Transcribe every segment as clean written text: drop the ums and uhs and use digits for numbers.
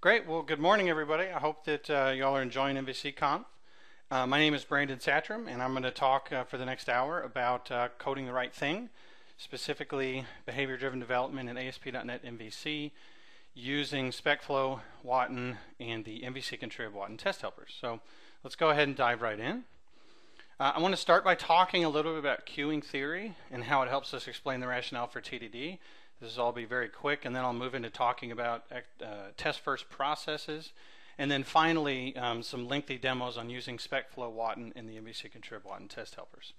Great. Well, good morning, everybody. I hope that y'all are enjoying mvcconf. My name is Brandon Satrom, and I'm going to talk for the next hour about coding the right thing, specifically behavior-driven development in ASP.NET MVC using SpecFlow, Watton, and the mvcconfbrandonsatrom Watton test helpers. So let's go ahead and dive right in. I want to start by talking a little bit about queuing theory and how it helps us explain the rationale for TDD. This will all be very quick, and then I'll move into talking about test-first processes, and then finally some lengthy demos on using SpecFlow, Watton, and the mvcconfbrandonsatrom Watton test helpers.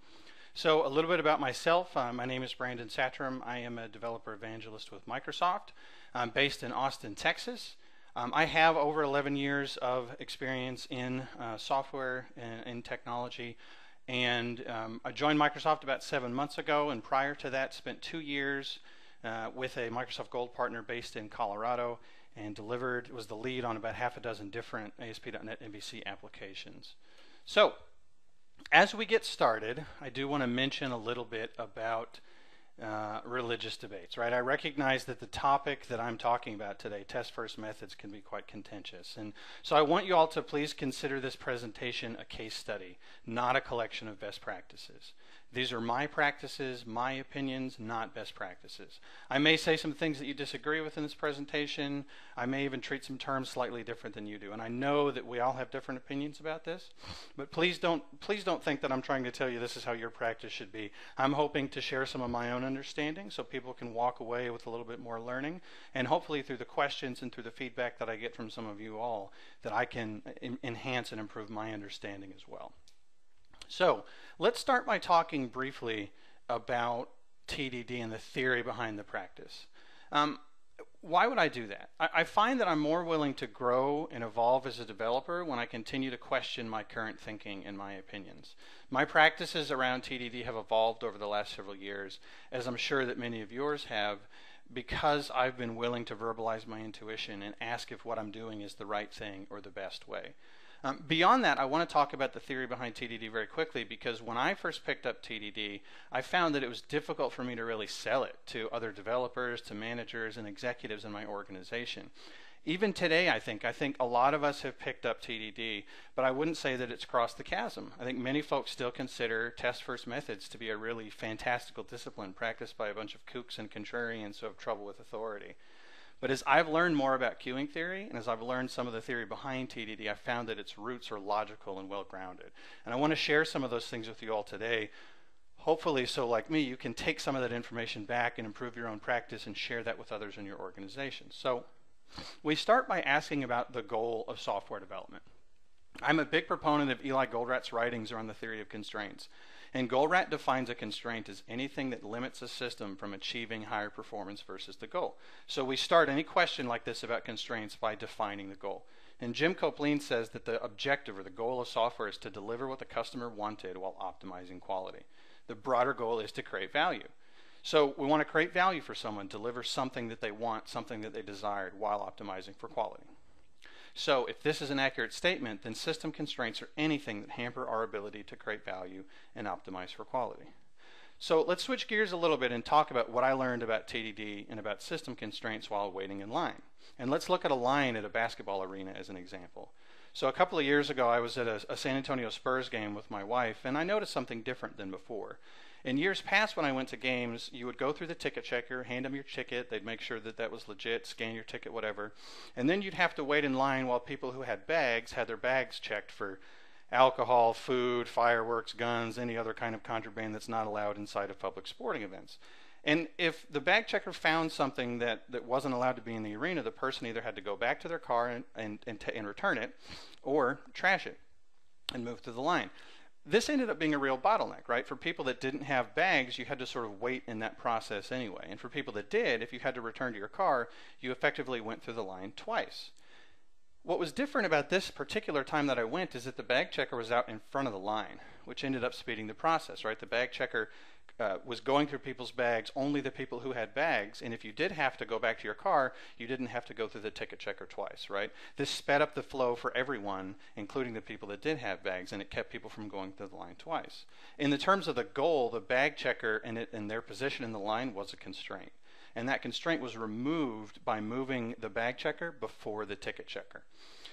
So a little bit about myself. My name is Brandon Satrom. I am a developer evangelist with Microsoft. I'm based in Austin, Texas. I have over 11 years of experience in software and technology. And I joined Microsoft about 7 months ago, and prior to that spent 2 years with a Microsoft Gold partner based in Colorado, and was the lead on about half a dozen different ASP.NET MVC applications. So as we get started, I do want to mention a little bit about religious debates, right? I recognize that the topic that I'm talking about today, test-first methods, can be quite contentious. And so I want you all to please consider this presentation a case study, not a collection of best practices. These are my practices, my opinions, not best practices. I may say some things that you disagree with in this presentation. I may even treat some terms slightly different than you do. And I know that we all have different opinions about this, but please don't think that I'm trying to tell you this is how your practice should be. I'm hoping to share some of my own understanding so people can walk away with a little bit more learning, and hopefully through the questions and through the feedback that I get from some of you all, that I can enhance and improve my understanding as well. So let's start by talking briefly about TDD and the theory behind the practice. Why would I do that? I find that I'm more willing to grow and evolve as a developer when I continue to question my current thinking and my opinions. My practices around TDD have evolved over the last several years, as I'm sure that many of yours have, because I've been willing to verbalize my intuition and ask if what I'm doing is the right thing or the best way. Beyond that, I want to talk about the theory behind TDD very quickly, because when I first picked up TDD, I found that it was difficult for me to really sell it to other developers, to managers, and executives in my organization. Even today, I think a lot of us have picked up TDD, but I wouldn't say that it's crossed the chasm. I think many folks still consider test-first methods to be a really fantastical discipline practiced by a bunch of kooks and contrarians who have trouble with authority. But as I've learned more about queuing theory, and as I've learned some of the theory behind TDD, I've found that its roots are logical and well-grounded. And I want to share some of those things with you all today, hopefully so, like me, you can take some of that information back and improve your own practice and share that with others in your organization. So we start by asking about the goal of software development. I'm a big proponent of Eli Goldratt's writings around the theory of constraints. And Goldratt defines a constraint as anything that limits a system from achieving higher performance versus the goal. So we start any question like this about constraints by defining the goal. And Jim Copleen says that the objective or the goal of software is to deliver what the customer wanted while optimizing quality. The broader goal is to create value. So we want to create value for someone, deliver something that they want, something that they desired while optimizing for quality. So if this is an accurate statement, then system constraints are anything that hamper our ability to create value and optimize for quality. So let's switch gears a little bit and talk about what I learned about TDD and about system constraints while waiting in line. And let's look at a line at a basketball arena as an example. So a couple of years ago, I was at a San Antonio Spurs game with my wife, and I noticed something different than before. In years past, when I went to games, you would go through the ticket checker, hand them your ticket, they'd make sure that that was legit, scan your ticket, whatever, and then you'd have to wait in line while people who had bags had their bags checked for alcohol, food, fireworks, guns, any other kind of contraband that's not allowed inside of public sporting events. And if the bag checker found something that wasn't allowed to be in the arena, the person either had to go back to their car and return it, or trash it and move through the line. This ended up being a real bottleneck, right? For people that didn't have bags, you had to sort of wait in that process anyway. And for people that did, if you had to return to your car, you effectively went through the line twice. What was different about this particular time that I went is that the bag checker was out in front of the line, which ended up speeding the process, right? The bag checker was going through people's bags, only the people who had bags, and if you did have to go back to your car, you didn't have to go through the ticket checker twice, right? This sped up the flow for everyone, including the people that did have bags, and it kept people from going through the line twice. In the terms of the goal, the bag checker and their position in the line was a constraint. And that constraint was removed by moving the bag checker before the ticket checker.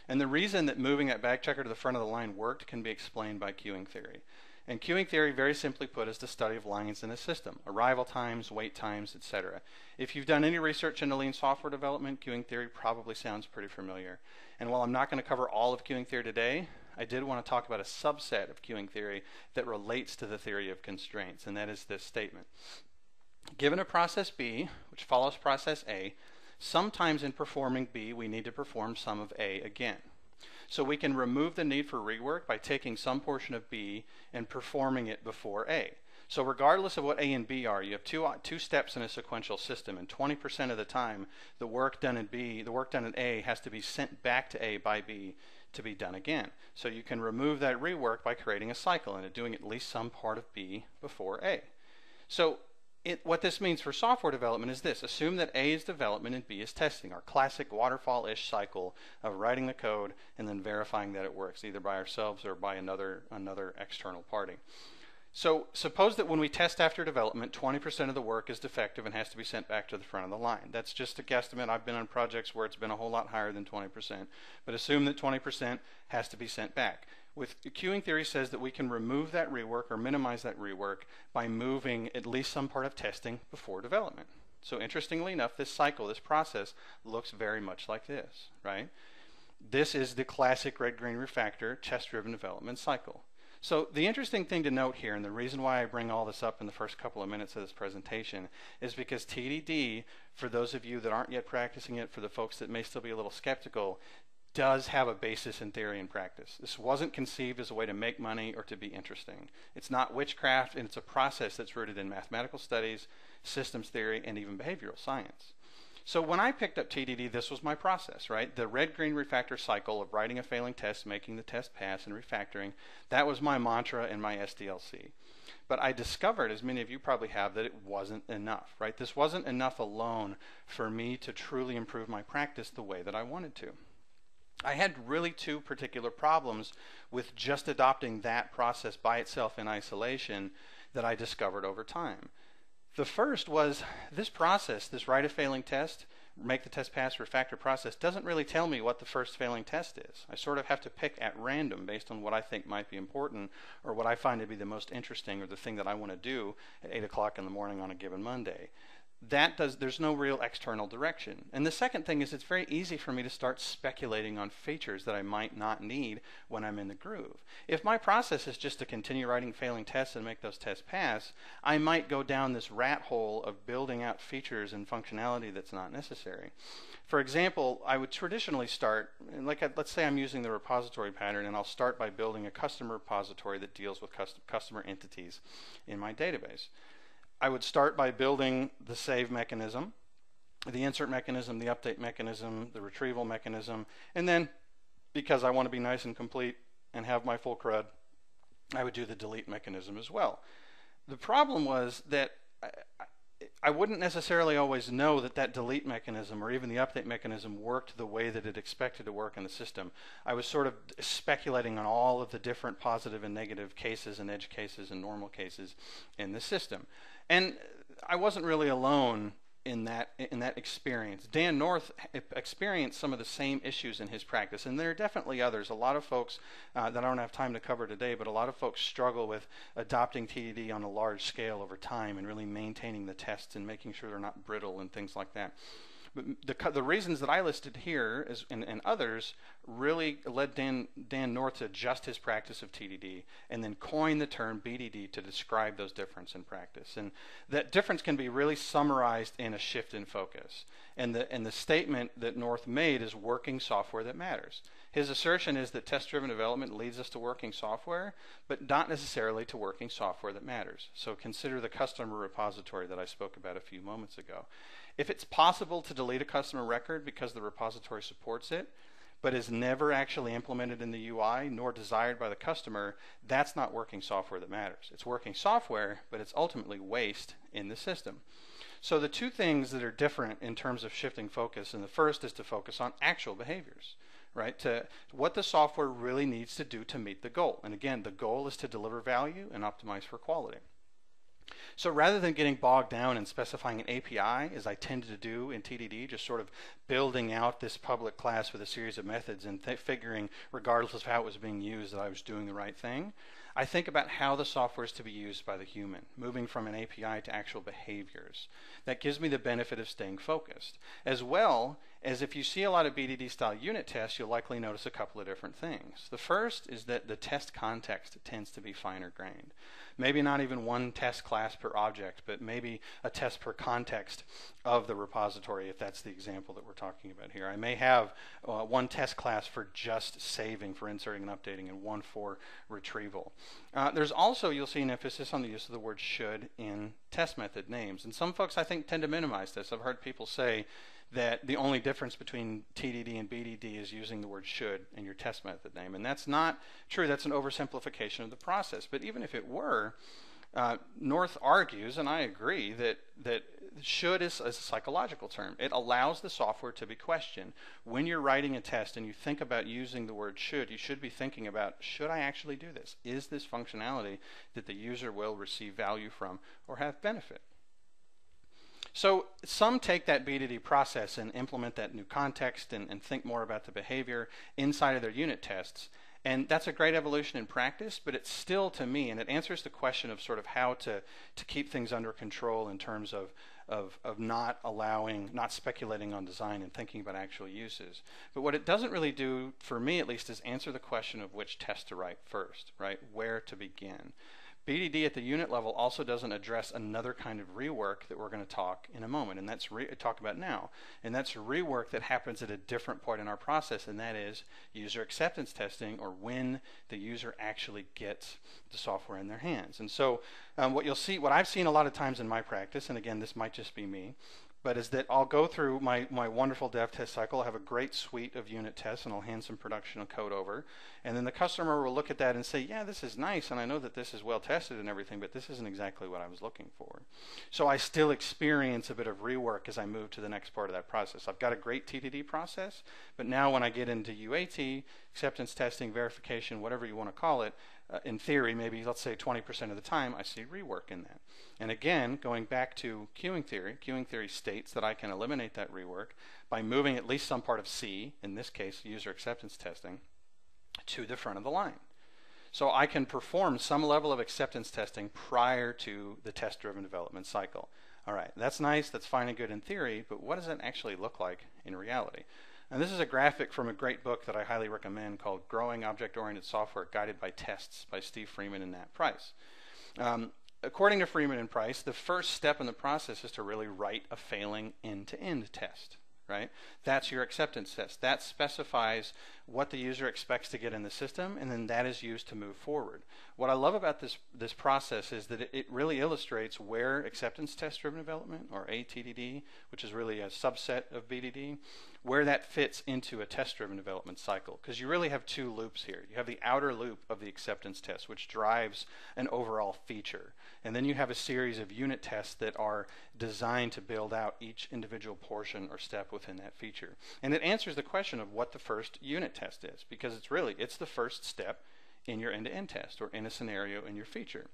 And the reason that moving that bag checker to the front of the line worked can be explained by queuing theory. And queuing theory, very simply put, is the study of lines in a system, arrival times, wait times, etc. If you've done any research into lean software development, queuing theory probably sounds pretty familiar. And while I'm not going to cover all of queuing theory today, I did want to talk about a subset of queuing theory that relates to the theory of constraints, and that is this statement. Given a process B, which follows process A, sometimes in performing B, we need to perform some of A again. So we can remove the need for rework by taking some portion of B and performing it before A. So regardless of what A and B are, you have two steps in a sequential system, and 20% of the time, the work done in A has to be sent back to A by B to be done again. So you can remove that rework by creating a cycle and doing at least some part of B before A. So what this means for software development is this. Assume that A is development and B is testing, our classic waterfall-ish cycle of writing the code and then verifying that it works, either by ourselves or by another external party. So suppose that when we test after development, 20% of the work is defective and has to be sent back to the front of the line. That's just a guesstimate. I've been on projects where it's been a whole lot higher than 20%, but assume that 20% has to be sent back. With queuing theory says that we can remove that rework or minimize that rework by moving at least some part of testing before development. So interestingly enough, this cycle, this process, looks very much like this, right? This is the classic red-green refactor test-driven development cycle. So the interesting thing to note here, and the reason why I bring all this up in the first couple of minutes of this presentation, is because TDD, for those of you that aren't yet practicing it, for the folks that may still be a little skeptical, does have a basis in theory and practice. This wasn't conceived as a way to make money or to be interesting. It's not witchcraft, and it's a process that's rooted in mathematical studies, systems theory, and even behavioral science. So when I picked up TDD, this was my process, right? The red-green refactor cycle of writing a failing test, making the test pass, and refactoring, that was my mantra in my SDLC. But I discovered, as many of you probably have, that it wasn't enough, right? This wasn't enough alone for me to truly improve my practice the way that I wanted to. I had really two particular problems with just adopting that process by itself in isolation that I discovered over time. The first was this process, this write a failing test, make the test pass, refactor process, doesn't really tell me what the first failing test is. I sort of have to pick at random based on what I think might be important or what I find to be the most interesting or the thing that I want to do at 8 o'clock in the morning on a given Monday. There's no real external direction. And the second thing is it's very easy for me to start speculating on features that I might not need when I'm in the groove. If my process is just to continue writing failing tests and make those tests pass, I might go down this rat hole of building out features and functionality that's not necessary. For example, I would traditionally start, let's say I'm using the repository pattern, and I'll start by building a customer repository that deals with customer entities in my database. I would start by building the save mechanism, the insert mechanism, the update mechanism, the retrieval mechanism, and then, because I want to be nice and complete and have my full CRUD, I would do the delete mechanism as well. The problem was that I wouldn't necessarily always know that that delete mechanism or even the update mechanism worked the way that it expected to work in the system. I was sort of speculating on all of the different positive and negative cases and edge cases and normal cases in the system. And I wasn't really alone in that experience. Dan North experienced some of the same issues in his practice, and there are definitely others. A lot of folks that I don't have time to cover today, but a lot of folks struggle with adopting TDD on a large scale over time and really maintaining the tests and making sure they're not brittle and things like that. But the reasons that I listed here and others really led Dan North to adjust his practice of TDD and then coin the term BDD to describe those differences in practice. And that difference can be really summarized in a shift in focus. And the statement that North made is working software that matters. His assertion is that test-driven development leads us to working software, but not necessarily to working software that matters. So consider the customer repository that I spoke about a few moments ago. If it's possible to delete a customer record because the repository supports it, but is never actually implemented in the UI nor desired by the customer, that's not working software that matters. It's working software, but it's ultimately waste in the system. So the two things that are different in terms of shifting focus, and the first is to focus on actual behaviors, right? To what the software really needs to do to meet the goal. And again, the goal is to deliver value and optimize for quality. So rather than getting bogged down in specifying an API, as I tended to do in TDD, just sort of building out this public class with a series of methods and figuring, regardless of how it was being used, that I was doing the right thing, I think about how the software is to be used by the human, moving from an API to actual behaviors. That gives me the benefit of staying focused. As well as if you see a lot of BDD style unit tests, you'll likely notice a couple of different things. The first is that the test context tends to be finer grained. Maybe not even one test class per object, but maybe a test per context of the repository, if that's the example that we're talking about here. I may have one test class for just saving, for inserting and updating, and one for retrieval. There's also, you'll see an emphasis on the use of the word should in test method names. And some folks, I think, tend to minimize this. I've heard people say that the only difference between TDD and BDD is using the word should in your test method name. And that's not true. That's an oversimplification of the process. But even if it were, North argues, and I agree, that should is a psychological term. It allows the software to be questioned. When you're writing a test and you think about using the word should, you should be thinking about, should I actually do this? Is this functionality that the user will receive value from or have benefit? So some take that BDD process and implement that new context and think more about the behavior inside of their unit tests. And that's a great evolution in practice, but it's still, to me, and it answers the question of sort of how to keep things under control in terms of not speculating on design and thinking about actual uses. But what it doesn't really do, for me at least, is answer the question of which test to write first, right? Where to begin. BDD at the unit level also doesn't address another kind of rework that we're going to talk in a moment, and that's talk about now. And that's rework that happens at a different point in our process, and that is user acceptance testing, or when the user actually gets the software in their hands. And so what I've seen a lot of times in my practice, and again, this might just be me, but is that I'll go through my wonderful dev test cycle, I'll have a great suite of unit tests, and I'll hand some production code over. And then the customer will look at that and say, yeah, this is nice, and I know that this is well tested and everything, but this isn't exactly what I was looking for. So I still experience a bit of rework as I move to the next part of that process. I've got a great TDD process, but now when I get into UAT, acceptance testing, verification, whatever you want to call it, in theory, maybe let's say 20% of the time, I see rework in that. And again, going back to queuing theory states that I can eliminate that rework by moving at least some part of C, in this case user acceptance testing, to the front of the line. So I can perform some level of acceptance testing prior to the test-driven development cycle. All right, that's nice, that's fine and good in theory, but what does that actually look like in reality? And this is a graphic from a great book that I highly recommend called Growing Object-Oriented Software Guided by Tests by Steve Freeman and Nat Price. According to Freeman and Price, the first step in the process is to really write a failing end-to-end test, right? That's your acceptance test. That specifies what the user expects to get in the system, and then that is used to move forward. What I love about this process is that it really illustrates where acceptance test-driven development, or ATDD, which is really a subset of BDD, where that fits into a test-driven development cycle. Because you really have two loops here. You have the outer loop of the acceptance test, which drives an overall feature. And then you have a series of unit tests that are designed to build out each individual portion or step within that feature. And it answers the question of what the first unit test is, because it's the first step in your end-to-end test, or in a scenario in your feature.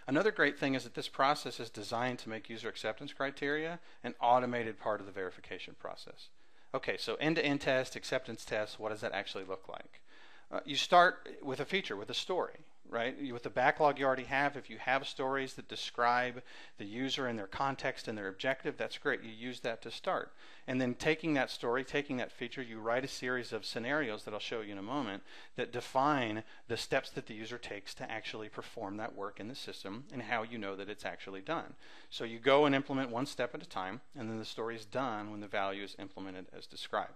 Another great thing is that this process is designed to make user acceptance criteria an automated part of the verification process. Okay, so end-to-end test, acceptance test, what does that actually look like? You start with a feature, with a story, right? With the backlog you already have, if you have stories that describe the user and their context and their objective, that's great. You use that to start. And then taking that story, taking that feature, you write a series of scenarios that I'll show you in a moment that define the steps that the user takes to actually perform that work in the system and how you know that it's actually done. So you go and implement one step at a time, and then the story is done when the value is implemented as described.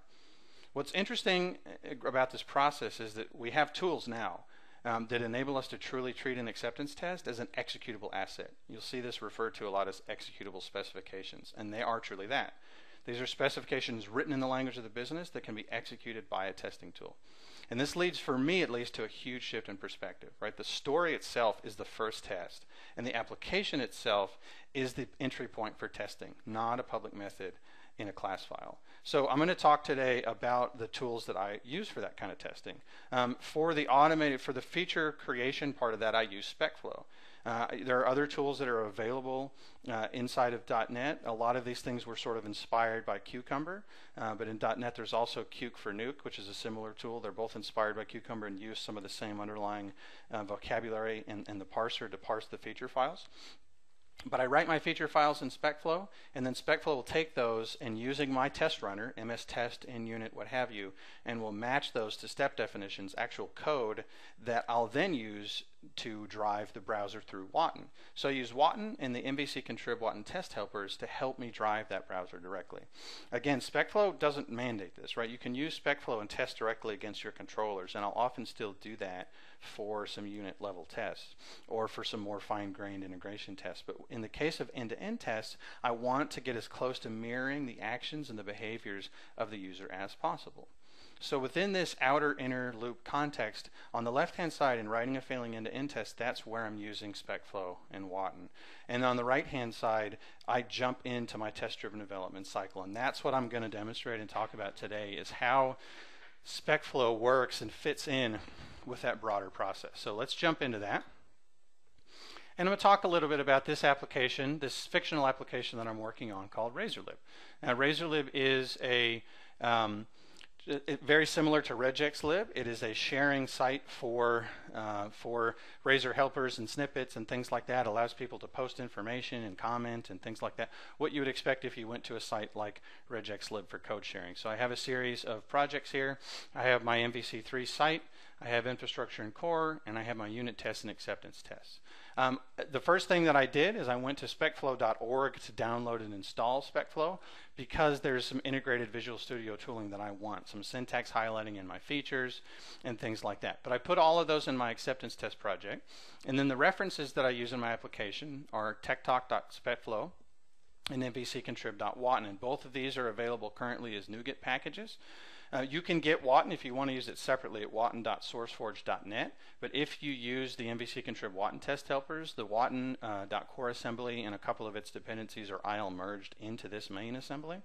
What's interesting about this process is that we have tools now that enable us to truly treat an acceptance test as an executable asset. You'll see this referred to a lot as executable specifications, and they are truly that. These are specifications written in the language of the business that can be executed by a testing tool. And this leads, for me at least, to a huge shift in perspective, right? The story itself is the first test, and the application itself is the entry point for testing, not a public method in a class file. So I'm going to talk today about the tools that I use for that kind of testing. For the feature creation part of that, I use SpecFlow. There are other tools that are available inside of .NET. A lot of these things were sort of inspired by Cucumber, but in .NET there's also ch9, which is a similar tool. They're both inspired by Cucumber and use some of the same underlying vocabulary and the parser to parse the feature files. But I write my feature files in SpecFlow, and then SpecFlow will take those and using my test runner, mstest, NUnit, what have you, and will match those to step definitions, actual code that I'll then use to drive the browser through Watton. So I use Watton and the mvcconfbrandonsatrom Watton test helpers to help me drive that browser directly. Again, SpecFlow doesn't mandate this, right? You can use SpecFlow and test directly against your controllers, and I'll often still do that for some unit level tests or for some more fine-grained integration tests. But in the case of end-to-end tests, I want to get as close to mirroring the actions and the behaviors of the user as possible. So within this outer inner loop context, on the left-hand side in writing a failing end-to-end test, that's where I'm using SpecFlow and Watton. And on the right-hand side, I jump into my test-driven development cycle. And that's what I'm going to demonstrate and talk about today, is how SpecFlow works and fits in with that broader process. So let's jump into that. And I'm going to talk a little bit about this application, this fictional application that I'm working on called RazorLib. Now, RazorLib is a very similar to regexlib. It is a sharing site for Razor helpers and snippets and things like that. It allows people to post information and comment and things like that. What you would expect if you went to a site like regexlib for code sharing. So I have a series of projects here. I have my MVC3 site, I have infrastructure and core, and I have my unit tests and acceptance tests. The first thing that I did is I went to specflow.org to download and install SpecFlow, because there's some integrated Visual Studio tooling that I want, some syntax highlighting in my features and things like that. But I put all of those in my acceptance test project, and then the references that I use in my application are techtalk.specflow and mvcconfbrandonsatrom.watton, and both of these are available currently as NuGet packages. You can get Watton if you want to use it separately at watton.sourceforge.net, but if you use the mvcconfbrandonsatrom Watton test helpers, the watton.core assembly and a couple of its dependencies are IL merged into this main assembly,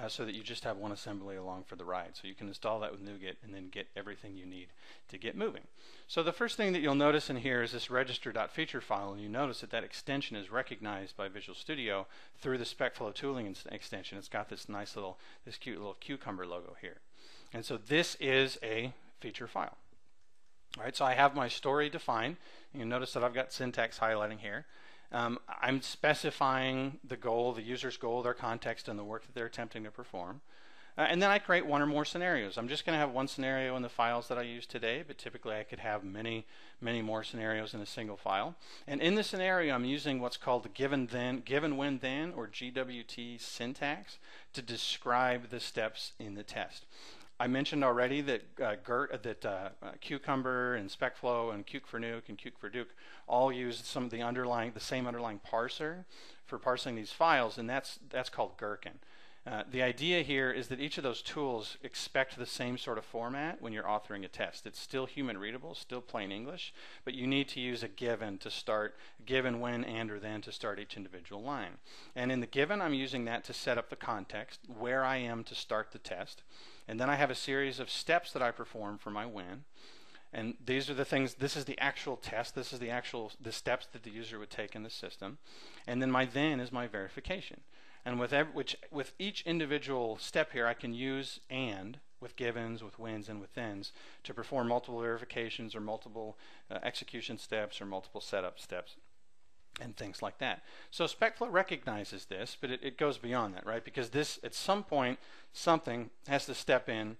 so that you just have one assembly along for the ride. So you can install that with NuGet and then get everything you need to get moving. So the first thing that you'll notice in here is this register.feature file, and you notice that that extension is recognized by Visual Studio through the SpecFlow tooling extension. It's got this nice little, this cute little cucumber logo here. And so this is a feature file. All right, so I have my story defined. You notice that I've got syntax highlighting here. I'm specifying the goal, the user's goal, their context, and the work that they're attempting to perform. And then I create one or more scenarios. I'm just going to have one scenario in the files that I use today, but typically I could have many more scenarios in a single file. And in the scenario, I'm using what's called the given when then, or GWT syntax, to describe the steps in the test. I mentioned already that Cucumber and SpecFlow and ch9 and ch4duke all use some of the same underlying parser for parsing these files, and that's called Gherkin. The idea here is that each of those tools expect the same sort of format when you're authoring a test. It's still human readable, still plain English, but you need to use a given to start, given, when, and, or then to start each individual line. And in the given, I'm using that to set up the context, where I am to start the test. And then I have a series of steps that I perform for my when. And these are the things, this is the actual test, this is the steps that the user would take in the system. And then my then is my verification. And with each individual step here, I can use and with givens, with whens, and with thens to perform multiple verifications or multiple execution steps or multiple setup steps and things like that. So SpecFlow recognizes this, but it goes beyond that, right? Because this, at some point, something has to step in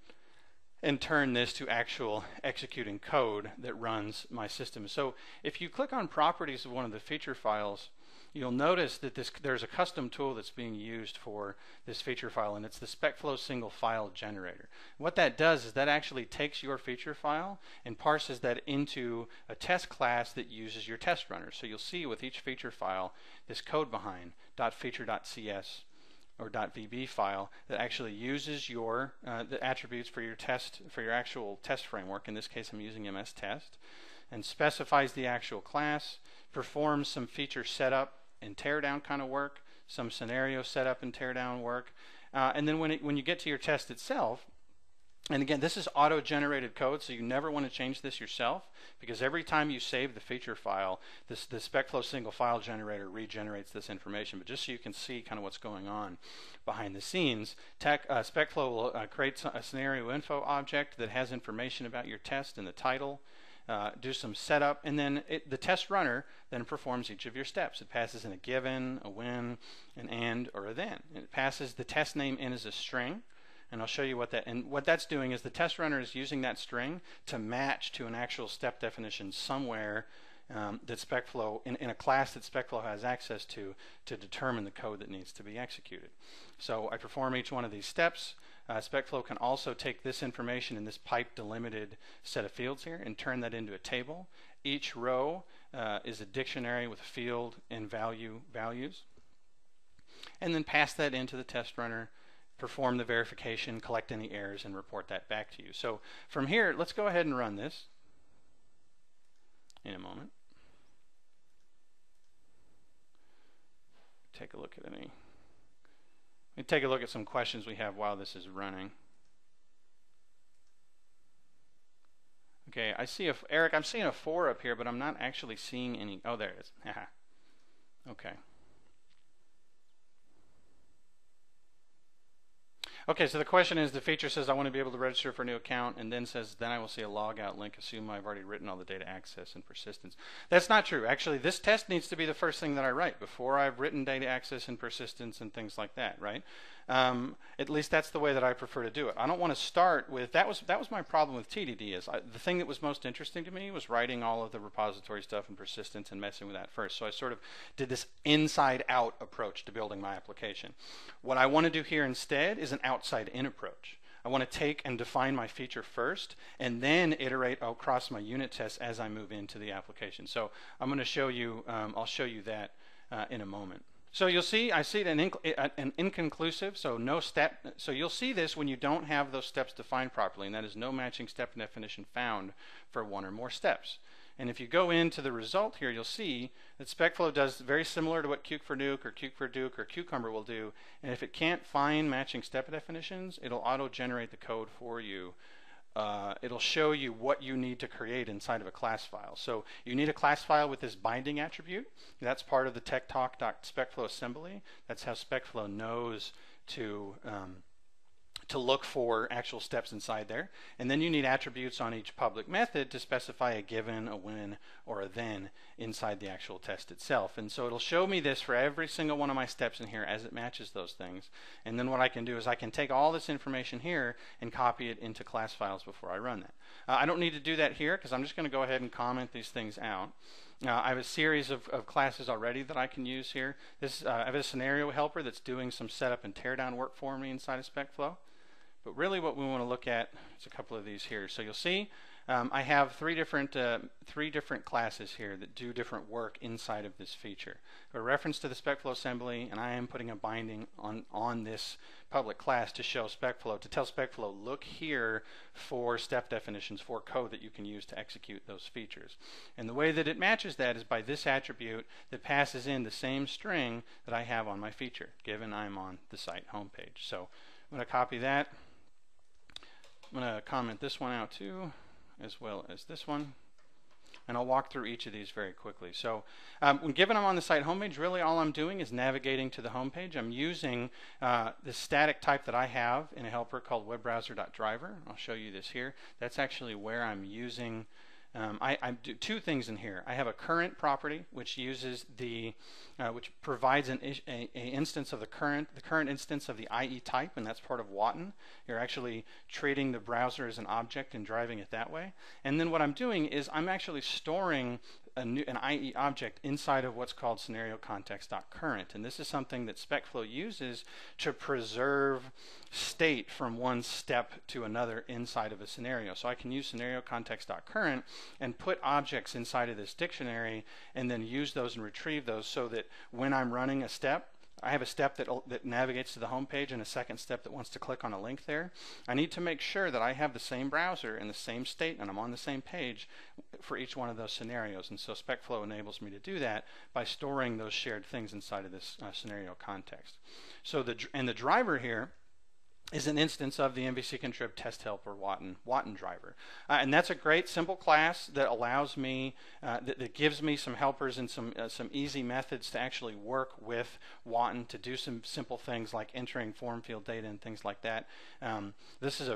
and turn this to actual executing code that runs my system. So if you click on properties of one of the feature files, you'll notice that there's a custom tool that's being used for this feature file, and it's the SpecFlow single file generator. What that does is that actually takes your feature file and parses that into a test class that uses your test runner. So you'll see with each feature file this code behind .feature.cs or .vb file that actually uses your the attributes for your test, for your actual test framework. In this case, I'm using mstest, and specifies the actual class, performs some feature setup and teardown kind of work, some scenario setup and teardown work, and then when you get to your test itself, And again, this is auto-generated code, so you never want to change this yourself, because every time you save the feature file, the SpecFlow single file generator regenerates this information. But just so you can see kind of what's going on behind the scenes, SpecFlow will create a scenario info object that has information about your test in the title, do some setup, and then the test runner then performs each of your steps. It passes in a given, a when, an and, or a then. And it passes the test name in as a string. And I'll show you what that's doing is the test runner is using that string to match to an actual step definition somewhere that SpecFlow, in a class that SpecFlow has access to determine the code that needs to be executed. So I perform each one of these steps. SpecFlow can also take this information in this pipe delimited set of fields here and turn that into a table. Each row is a dictionary with field and values. And then pass that into the test runner, perform the verification, collect any errors, and report that back to you. So from here, let's go ahead and run this in a moment. Take a look at take a look at some questions we have while this is running. Okay, I see Eric, I'm seeing a 4 up here, but I'm not actually seeing any. Oh, there it is. Okay. Okay, so the question is, the feature says I want to be able to register for a new account, and then says, then I will see a logout link, assume I've already written all the data access and persistence. That's not true. Actually, this test needs to be the first thing that I write before I've written data access and persistence and things like that, right? At least that's the way that I prefer to do it. I don't want to start with, that was my problem with TDD, is the thing that was most interesting to me was writing all of the repository stuff and persistence and messing with that first. So I sort of did this inside-out approach to building my application. What I want to do here instead is an outside-in approach. I want to take and define my feature first and then iterate across my unit tests as I move into the application. So I'm going to show you, I'll show you that in a moment. So you'll see, I see an inconclusive, so no step. So you'll see this when you don't have those steps defined properly, and that is no matching step definition found for one or more steps. And if you go into the result here, you'll see that SpecFlow does very similar to what Q4Nuke or Q4Duke or Cucumber will do. And if it can't find matching step definitions, it'll auto-generate the code for you. It'll show you what you need to create inside of a class file. So you need a class file with this binding attribute. That's part of the techtalk.specflow assembly. That's how SpecFlow knows to look for actual steps inside there. And then you need attributes on each public method to specify a given, a when, or a then inside the actual test itself. And so it'll show me this for every single one of my steps in here as it matches those things. And then what I can do is I can take all this information here and copy it into class files before I run that. I don't need to do that here because I'm just going to go ahead and comment these things out. I have a series of classes already that I can use here. I have a scenario helper that's doing some setup and teardown work for me inside of SpecFlow. But really what we want to look at is a couple of these here. So you'll see I have three different classes here that do different work inside of this feature. A reference to the SpecFlow assembly, and I am putting a binding on this public class to show SpecFlow, to tell SpecFlow, look here for step definitions for code that you can use to execute those features. And the way that it matches that is by this attribute that passes in the same string that I have on my feature, given I'm on the site homepage. So I'm going to copy that. I'm going to comment this one out too, as well as this one. And I'll walk through each of these very quickly. So given I'm on the site homepage, really all I'm doing is navigating to the homepage. I'm using the static type that I have in a helper called webbrowser.driver. I'll show you this here. That's actually where I'm using I do two things in here. I have a current property which uses which provides an instance of the current instance of the IE type, and that's part of Watan. You're actually treating the browser as an object and driving it that way. And then what I'm doing is I'm actually storing an IE object inside of what's called scenario context.current, and this is something that SpecFlow uses to preserve state from one step to another inside of a scenario. So I can use scenario context.current and put objects inside of this dictionary and then use those and retrieve those so that when I'm running a step, I have a step that navigates to the home page and a second step that wants to click on a link there. I need to make sure that I have the same browser and the same state and I'm on the same page for each one of those scenarios. And so SpecFlow enables me to do that by storing those shared things inside of this scenario context. So the driver here is an instance of the mvcconfbrand test helper Watan driver. And that's a great simple class that allows me, that gives me some helpers and some easy methods to actually work with Watan to do some simple things like entering form field data and things like that. This is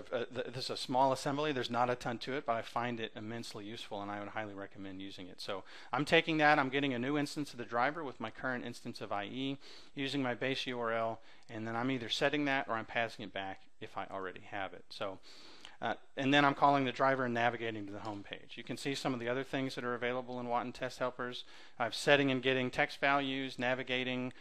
a small assembly. There's not a ton to it, but I find it immensely useful, and I would highly recommend using it. So I'm taking that, I'm getting a new instance of the driver with my current instance of IE, using my base URL, and then I'm either setting that or I'm passing it back if I already have it. So, and then I'm calling the driver and navigating to the home page. You can see some of the other things that are available in Watan test helpers. I'm setting and getting text values, navigating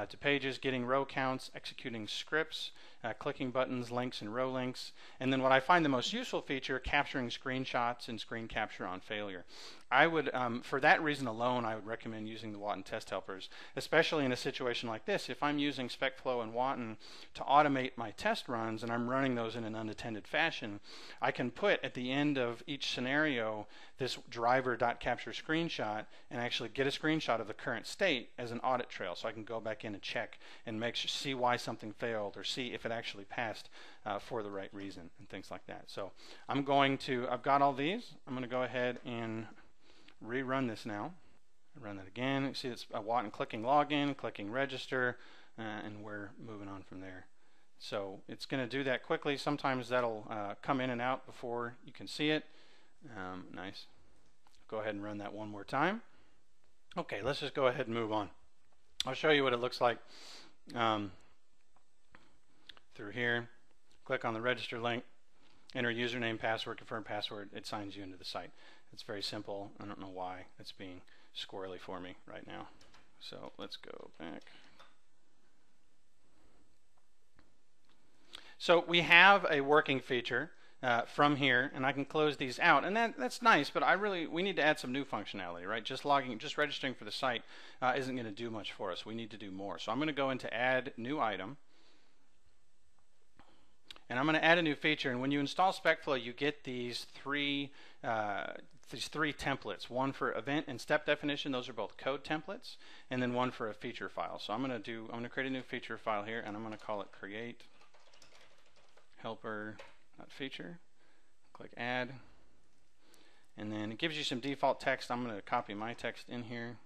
to pages, getting row counts, executing scripts, clicking buttons, links, and row links. And then what I find the most useful feature, capturing screenshots and screen capture on failure. I would, for that reason alone, I would recommend using the Watan test helpers, especially in a situation like this. If I'm using SpecFlow and Watan to automate my test runs and I'm running those in an unattended fashion, I can put at the end of each scenario this driver.capture screenshot and actually get a screenshot of the current state as an audit trail, so I can go back in and check and see why something failed or see if it actually passed for the right reason and things like that. So I've got all these. I'm going to go ahead and rerun this now. Run that again. You see it's Watan clicking login, clicking register, and we're moving on from there. So it's going to do that quickly. Sometimes that'll come in and out before you can see it. Nice. Go ahead and run that one more time. Okay, let's just go ahead and move on. I'll show you what it looks like through here. Click on the register link, enter username, password, confirm password. It signs you into the site. It's very simple. I don't know why it's being squirrely for me right now. So let's go back. So we have a working feature from here, and I can close these out, and that's nice, but we need to add some new functionality, right? Just registering for the site isn't going to do much for us. We need to do more. So I'm going to go into add new item, and I'm going to add a new feature. And when you install SpecFlow, you get these three templates, one for event and step definition. Those are both code templates, and then one for a feature file. So I'm going to create a new feature file here, and I'm going to call it create helper.feature. Click add, and then it gives you some default text. I'm going to copy my text in here.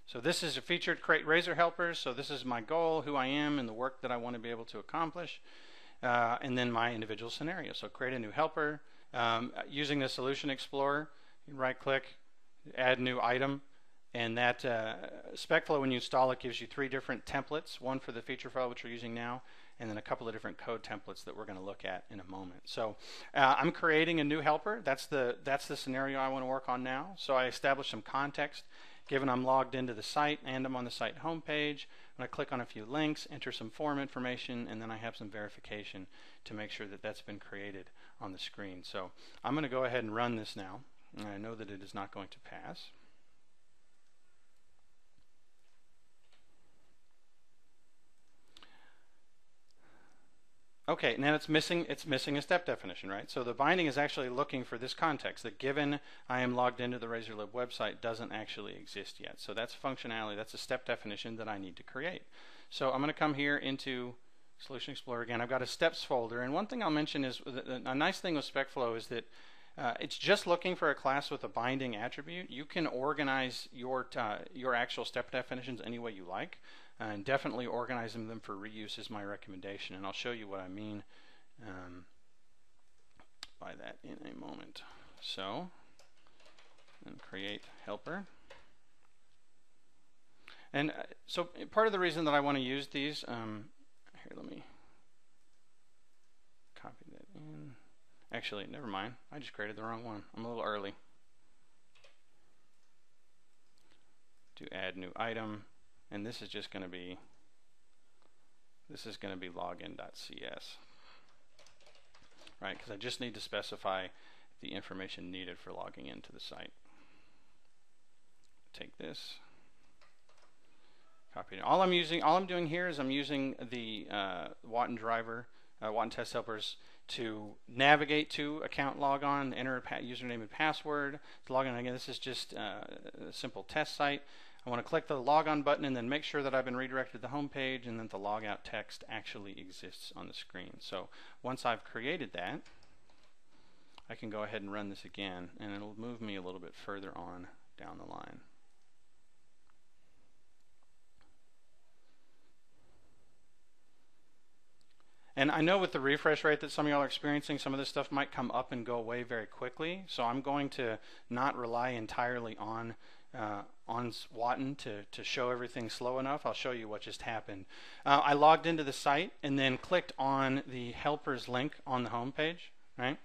So this is a feature to create Razor helpers. So this is my goal, who I am, and the work that I want to be able to accomplish, and then my individual scenario. So create a new helper using the Solution Explorer. You right click, add new item. And that SpecFlow, when you install it, gives you 3 different templates, one for the feature file, which we're using now, and then a couple of different code templates that we're going to look at in a moment. So I'm creating a new helper. That's the scenario I want to work on now. So I establish some context, given I'm logged into the site and I'm on the site homepage. I'm going to click on a few links, enter some form information, and then I have some verification to make sure that that's been created on the screen. So I'm going to go ahead and run this now. And I know that it is not going to pass. Okay, now it's missing a step definition, right? So the binding is actually looking for this context that given I am logged into the RazorLib website doesn't actually exist yet. So that's functionality, that's a step definition that I need to create. So I'm going to come here into Solution Explorer again. I've got a steps folder, and one thing I'll mention is a nice thing with SpecFlow is that it's just looking for a class with a binding attribute. You can organize your actual step definitions any way you like. And definitely organizing them for reuse is my recommendation, and I'll show you what I mean by that in a moment. So, and create helper. And so part of the reason that I want to use these, here, let me copy that in. Actually, never mind. I just created the wrong one. I'm a little early. To add new item. And this is just going to be login.cs, right? Because I just need to specify the information needed for logging into the site. Take this, copy it. All I'm doing here is I'm using the Watan driver, Watan test helpers to navigate to account logon, enter a username and password to log in. Again, this is just a simple test site. I want to click the logon button and then make sure that I've been redirected to the home page and that the logout text actually exists on the screen. So once I've created that, I can go ahead and run this again, and it'll move me a little bit further on down the line. And I know with the refresh rate that some of y'all are experiencing, some of this stuff might come up and go away very quickly. So I'm going to not rely entirely on Watton to show everything slow enough. I'll show you what just happened. I logged into the site and then clicked on the helpers link on the home page, right?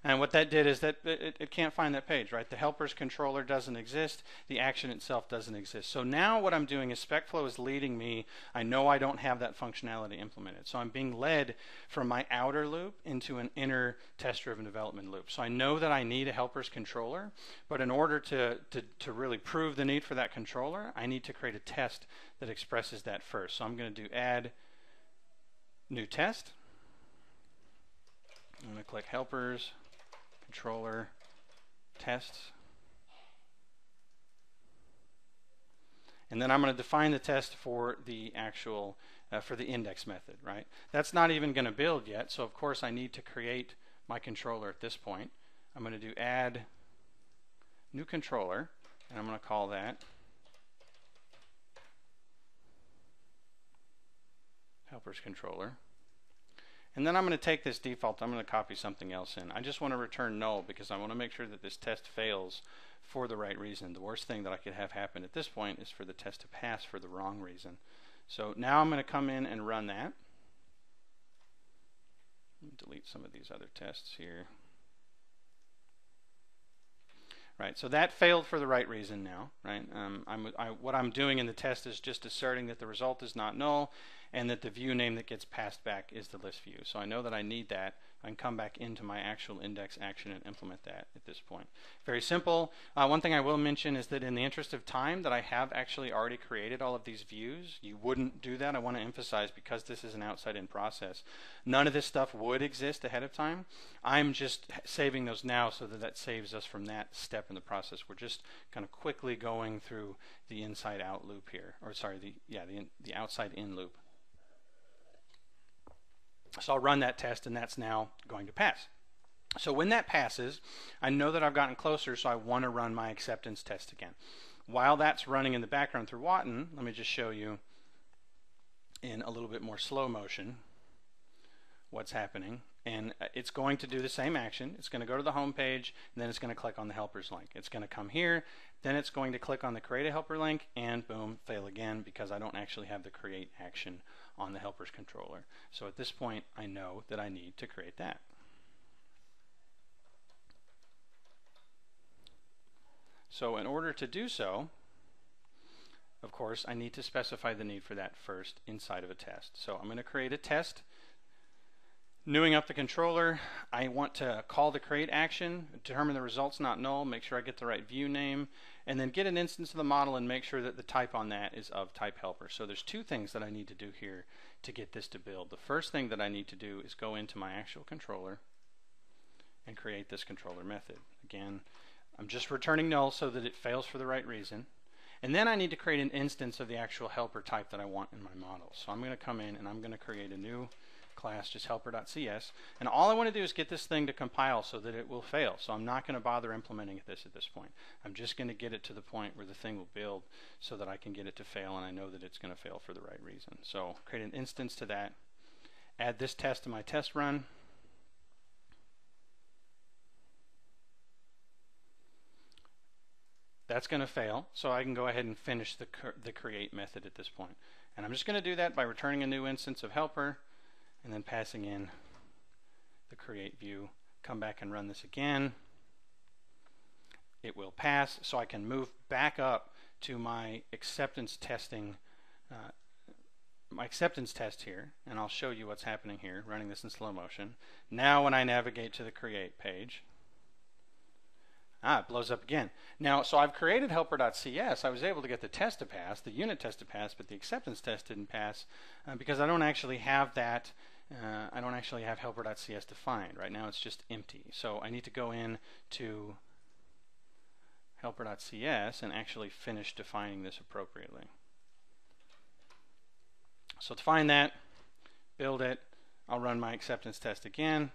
And what that did is that it can't find that page, right? The helpers controller doesn't exist. The action itself doesn't exist. So now what I'm doing is SpecFlow is leading me. I know I don't have that functionality implemented. So I'm being led from my outer loop into an inner test-driven development loop. So I know that I need a helpers controller, but in order to really prove the need for that controller, I need to create a test that expresses that first. So I'm going to do add new test. I'm going to click helpers controller tests, and then I'm going to define the test for the actual for the index method, right? That's not even going to build yet, so of course I need to create my controller at this point. I'm going to do add new controller, and I'm going to call that helpers controller. And then I'm going to take this default, I'm going to copy something else in. I just want to return null because I want to make sure that this test fails for the right reason. The worst thing that I could have happen at this point is for the test to pass for the wrong reason. So now I'm going to come in and run that. Delete some of these other tests here. Right, so that failed for the right reason now, right? What I'm doing in the test is just asserting that the result is not null and that the view name that gets passed back is the list view. So I know that I need that. I can come back into my actual index action and implement that at this point. Very simple. One thing I will mention is that in the interest of time that I have actually already created all of these views. You wouldn't do that. I want to emphasize because this is an outside-in process. None of this stuff would exist ahead of time. I'm just saving those now so that that saves us from that step in the process. We're just kind of quickly going through the inside-out loop here, or sorry, the outside-in loop. So I'll run that test, and that's now going to pass. So when that passes, I know that I've gotten closer, so I want to run my acceptance test again. While that's running in the background through Watton, let me just show you in a little bit more slow motion what's happening. And it's going to do the same action. It's going to go to the home page, and then it's going to click on the helpers link. It's going to come here, then it's going to click on the create a helper link, and boom, fail again because I don't actually have the create action on the helpers controller. So at this point, I know that I need to create that. So in order to do so, of course, I need to specify the need for that first inside of a test. So I'm going to create a test. Newing up the controller, I want to call the create action, determine the result's not null, make sure I get the right view name, and then get an instance of the model and make sure that the type on that is of type helper. So there's two things that I need to do here to get this to build. The first thing that I need to do is go into my actual controller and create this controller method. Again, I'm just returning null so that it fails for the right reason. And then I need to create an instance of the actual helper type that I want in my model. So I'm going to come in and I'm going to create a new class, just helper.cs, and all I want to do is get this thing to compile so that it will fail. So I'm not going to bother implementing this at this point. I'm just going to get it to the point where the thing will build so that I can get it to fail, and I know that it's going to fail for the right reason. So create an instance to that, add this test to my test run, that's going to fail, so I can go ahead and finish the create method at this point. And I'm just going to do that by returning a new instance of helper and then passing in the create view. Come back and run this again. It will pass, so I can move back up to my acceptance testing, my acceptance test here, and I'll show you what's happening here, running this in slow motion. Now when I navigate to the create page, it blows up again. Now, so I've created helper.cs. I was able to get the test to pass, the unit test to pass, but the acceptance test didn't pass because I don't actually have that. I don't actually have helper.cs defined. Right now it's just empty. So I need to go in to helper.cs and actually finish defining this appropriately. So to find that, build it, I'll run my acceptance test again.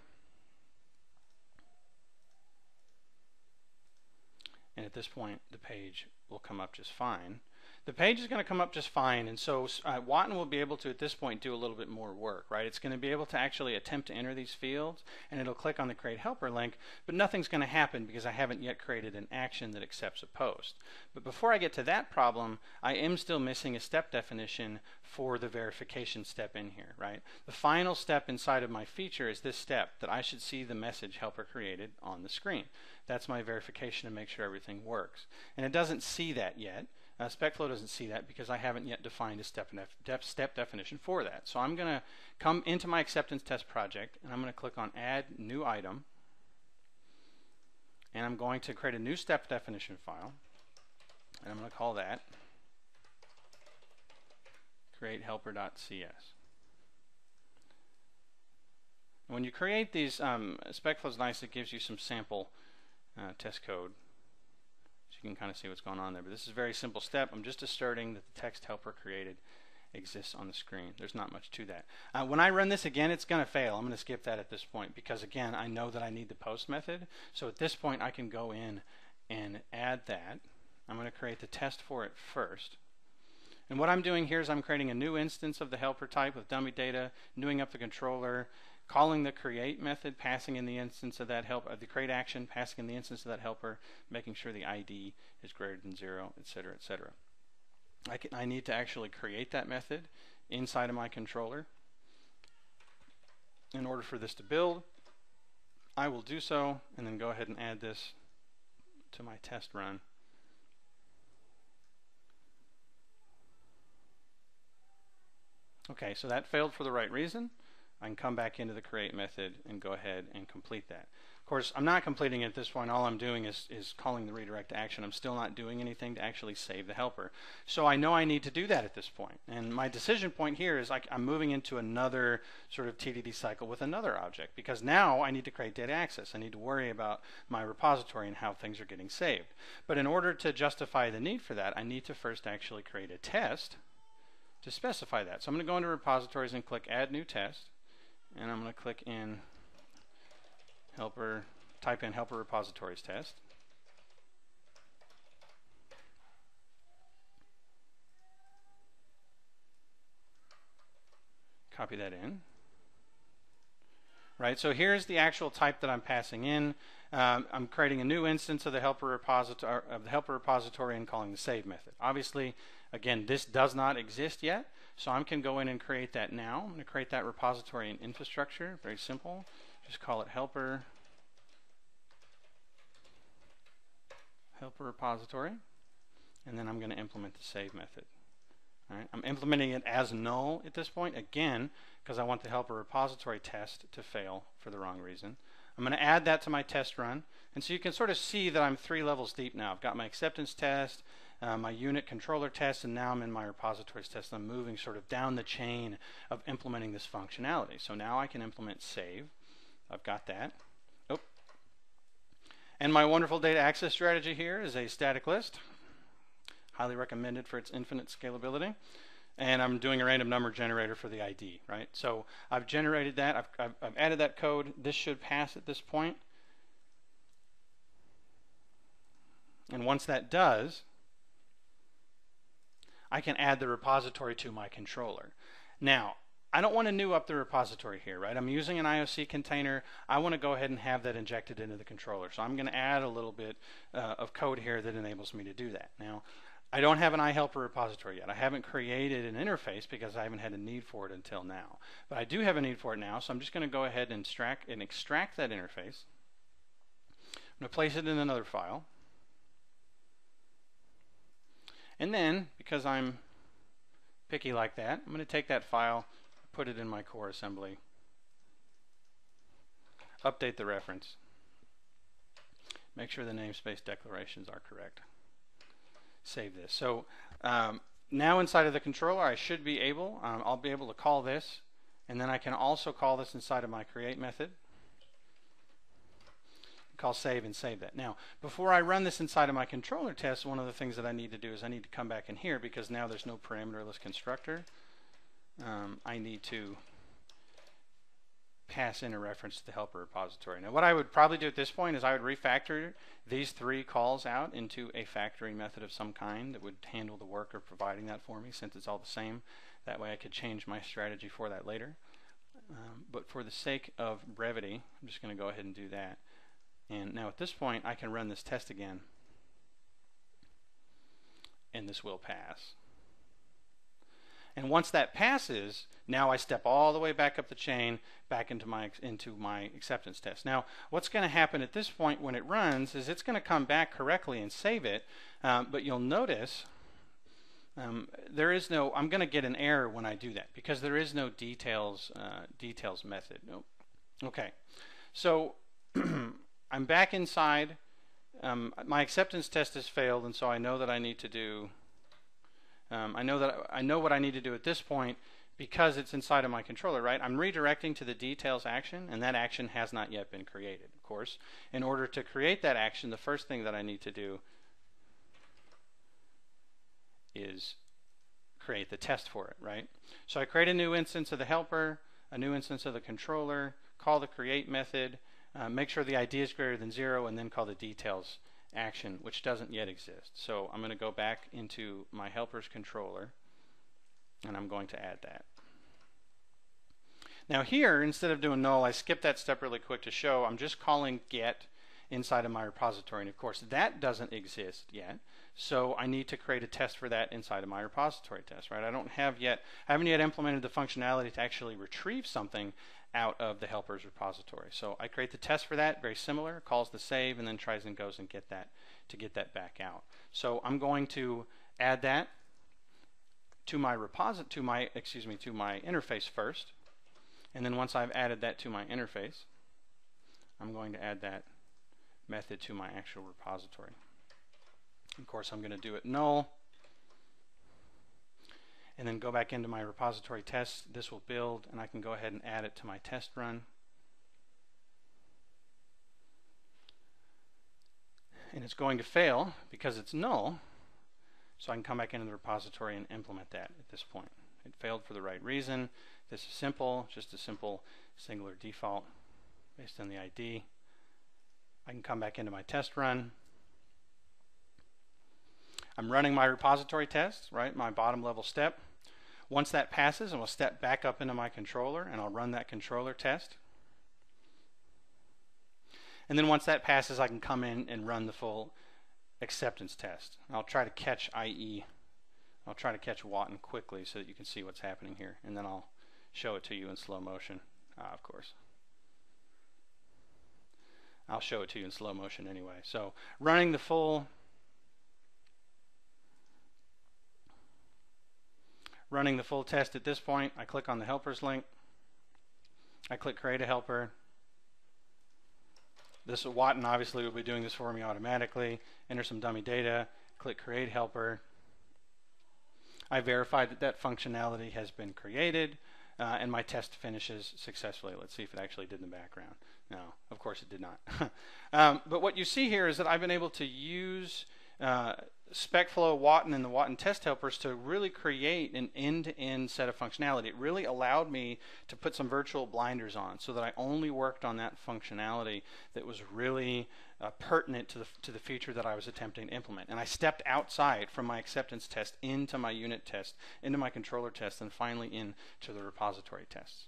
And at this point, the page will come up just fine. The page is going to come up just fine, and so Watton will be able to, at this point, do a little bit more work, right? It's going to be able to actually attempt to enter these fields, and it'll click on the Create Helper link, but nothing's going to happen because I haven't yet created an action that accepts a post. But before I get to that problem, I am still missing a step definition for the verification step in here, right? The final step inside of my feature is this step, that I should see the message helper created on the screen. That's my verification to make sure everything works. And it doesn't see that yet. SpecFlow doesn't see that because I haven't yet defined a step definition for that. So I'm going to come into my acceptance test project, and I'm going to click on Add New Item, and I'm going to create a new step definition file, and I'm going to call that createhelper.cs. When you create these, SpecFlow is nice. It gives you some sample test code. You can kind of see what's going on there, but this is a very simple step. I'm just asserting that the text helper created exists on the screen. There's not much to that. When I run this again, it's going to fail. I'm going to skip that at this point because, again, I know that I need the post method. So at this point, I can go in and add that. I'm going to create the test for it first. And what I'm doing here is I'm creating a new instance of the helper type with dummy data, newing up the controller, calling the create method, passing in the instance of that helper, the create action, passing in the instance of that helper, making sure the ID is greater than 0, etc., etc. I need to actually create that method inside of my controller. In order for this to build, I will do so, and then go ahead and add this to my test run. Okay, so that failed for the right reason. I can come back into the create method and go ahead and complete that. Of course, I'm not completing it at this point. All I'm doing is calling the redirect action. I'm still not doing anything to actually save the helper. So I know I need to do that at this point. And my decision point here is I'm moving into another sort of TDD cycle with another object, because now I need to create data access. I need to worry about my repository and how things are getting saved. But in order to justify the need for that, I need to first actually create a test to specify that. So I'm going to go into repositories and click Add New Test. And I'm going to click in helper, type in helper repositories test. Copy that in. Right, so here's the actual type that I'm passing in. I'm creating a new instance of the helper repository and calling the save method. Obviously, again, this does not exist yet, so I can go in and create that now. I'm going to create that repository in infrastructure. Very simple. Just call it helper repository, and then I'm going to implement the save method. All right, I'm implementing it as null at this point, again, because I want the helper repository test to fail for the wrong reason. I'm going to add that to my test run, and so you can sort of see that I'm 3 levels deep now. I've got my acceptance test, my unit controller test, and now I'm in my repositories test. I'm moving sort of down the chain of implementing this functionality. So now I can implement save. I've got that. Oh. And my wonderful data access strategy here is a static list. Highly recommended for its infinite scalability. And I'm doing a random number generator for the ID, right? So I've generated that. I've added that code. This should pass at this point. And once that does, I can add the repository to my controller. Now, I don't want to new up the repository here, right? I'm using an IOC container. I want to go ahead and have that injected into the controller. So I'm going to add a little bit of code here that enables me to do that. Now, I don't have an iHelper repository yet. I haven't created an interface because I haven't had a need for it until now. But I do have a need for it now, so I'm just going to go ahead and extract that interface. I'm going to place it in another file. And then, because I'm picky like that, I'm going to take that file, put it in my core assembly, update the reference, make sure the namespace declarations are correct. Save this. So now inside of the controller, I should be able, I'll be able to call this, and then I can also call this inside of my create method. call save and save that. Now, before I run this inside of my controller test, one of the things that I need to do is I need to come back in here, because now there's no parameterless constructor. I need to pass in a reference to the helper repository. Now, what I would probably do at this point is I would refactor these 3 calls out into a factoring method of some kind that would handle the work of providing that for me, since it's all the same. That way I could change my strategy for that later. But for the sake of brevity, I'm just going to go ahead and do that. And now at this point, I can run this test again, and this will pass. And once that passes, now I step all the way back up the chain, back into my acceptance test. Now, what's going to happen at this point when it runs is it's going to come back correctly and save it, but you'll notice there is no, I'm going to get an error when I do that, because there is no details method. Nope. Okay, so I'm back inside. My acceptance test has failed, and so I know that I need to do, I know what I need to do at this point, because it's inside of my controller, right? I'm redirecting to the details action, and that action has not yet been created, of course. In order to create that action, the first thing that I need to do is create the test for it, right? So I create a new instance of the helper, a new instance of the controller, call the create method, make sure the ID is greater than 0, and then call the details action, which doesn't yet exist. So I'm going to go back into my helper's controller, and I'm going to add that. Now here, instead of doing null, I skipped that step really quick to show I'm just calling get inside of my repository, and of course that doesn't exist yet, so I need to create a test for that inside of my repository test, right? I haven't yet implemented the functionality to actually retrieve something out of the helper's repository. So I create the test for that, very similar, calls the save, and then tries and goes and get that back out. So I'm going to add that to my interface first, and then once I've added that to my interface, I'm going to add that method to my actual repository. Of course, I'm going to do it null, and then go back into my repository test. This will build, and I can go ahead and add it to my test run. And it's going to fail because it's null, so I can come back into the repository and implement that at this point. It failed for the right reason. This is simple, just a simple singular default based on the ID. I can come back into my test run. I'm running my repository test, right, my bottom level step. Once that passes, I will step back up into my controller, and I'll run that controller test. And then once that passes, I can come in and run the full acceptance test. I'll try to catch I'll try to catch Watton quickly so that you can see what's happening here, and then I'll show it to you in slow motion, of course. I'll show it to you in slow motion anyway. So running the full test at this point, I click on the helpers link. I click create a helper. This Watton obviously will be doing this for me automatically. Enter some dummy data, click create helper. I verified that that functionality has been created, and my test finishes successfully. Let's see if it actually did in the background. No, of course it did not. But what you see here is that I've been able to use SpecFlow, Watton, and the Watton test helpers to really create an end-to-end set of functionality. It really allowed me to put some virtual blinders on so that I only worked on that functionality that was really pertinent to the feature that I was attempting to implement. And I stepped outside from my acceptance test into my unit test, into my controller test, and finally into the repository tests.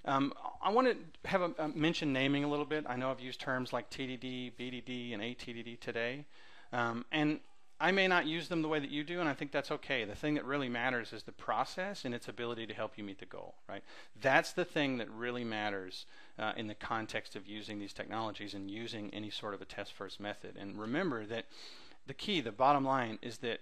I want to have a mention naming a little bit. I know I've used terms like TDD, BDD, and ATDD today. And I may not use them the way that you do, and I think that's okay. The thing that really matters is the process and its ability to help you meet the goal, right? That's the thing that really matters in the context of using these technologies and using any sort of a test-first method. And remember that the key, the bottom line, is that